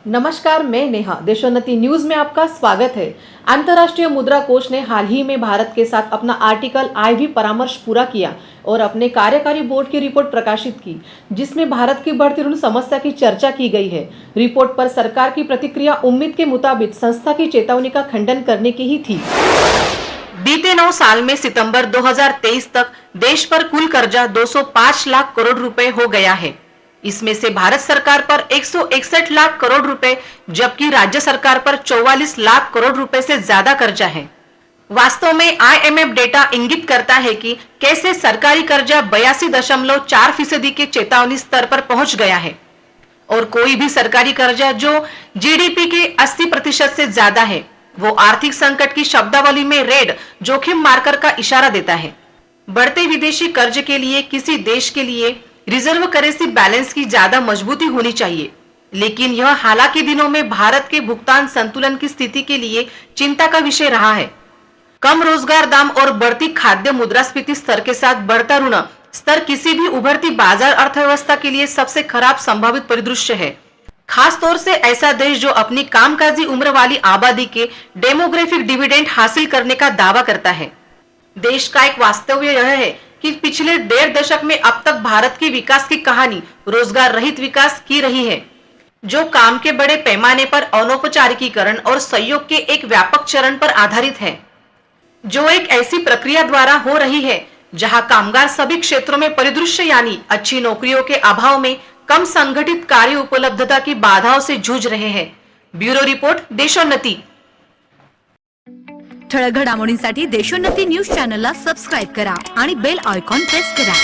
नमस्कार, मैं नेहा। देशोन्नति न्यूज में आपका स्वागत है। अंतर्राष्ट्रीय मुद्रा कोष ने हाल ही में भारत के साथ अपना आर्टिकल IV परामर्श पूरा किया और अपने कार्यकारी बोर्ड की रिपोर्ट प्रकाशित की, जिसमें भारत की बढ़ती ऋण समस्या की चर्चा की गई है। रिपोर्ट पर सरकार की प्रतिक्रिया उम्मीद के मुताबिक संस्था की चेतावनी का खंडन करने की ही थी। बीते 9 साल में सितंबर 2023 तक देश पर कुल कर्जा 205 लाख करोड़ रुपए हो गया है। इसमें से भारत सरकार पर 161 लाख करोड़ रुपए, जबकि राज्य सरकार पर 44 लाख करोड़ रुपए से ज्यादा कर्जा है। वास्तव में IMF डेटा इंगित करता है कि कैसे सरकारी कर्जा 82.4% के चेतावनी स्तर पर पहुंच गया है और कोई भी सरकारी कर्जा जो GDP के 80% से ज्यादा है, वो आर्थिक संकट की शब्दावली में रेड जोखिम मार्कर का इशारा देता है। बढ़ते विदेशी कर्ज के लिए किसी देश के लिए रिजर्व करेंसी बैलेंस की ज्यादा मजबूती होनी चाहिए, लेकिन यह हालांकि दिनों में भारत के भुगतान संतुलन की स्थिति के लिए चिंता का विषय रहा है। कम रोजगार दाम और बढ़ती खाद्य मुद्रास्फीति स्तर के साथ बढ़ता ऋण स्तर किसी भी उभरती बाजार अर्थव्यवस्था के लिए सबसे खराब संभावित परिदृश्य है, खास तौर से ऐसा देश जो अपनी कामकाजी उम्र वाली आबादी के डेमोग्राफिक डिविडेंड हासिल करने का दावा करता है। देश का एक वास्तव्य यह है कि पिछले 1.5 दशक में अब तक भारत की विकास की कहानी रोजगार रहित विकास की रही है, जो काम के बड़े पैमाने पर अनौपचारिकीकरण और सहयोग के एक व्यापक चरण पर आधारित है, जो एक ऐसी प्रक्रिया द्वारा हो रही है जहां कामगार सभी क्षेत्रों में परिदृश्य यानी अच्छी नौकरियों के अभाव में कम संगठित कार्य उपलब्धता की बाधाओं से जूझ रहे हैं। Bureau report, Deshonnati. ठळक घडामोडींसाठी देशोन्नति न्यूज चॅनलला सबस्क्राइब करा आणि बेल आयकॉन प्रेस करा।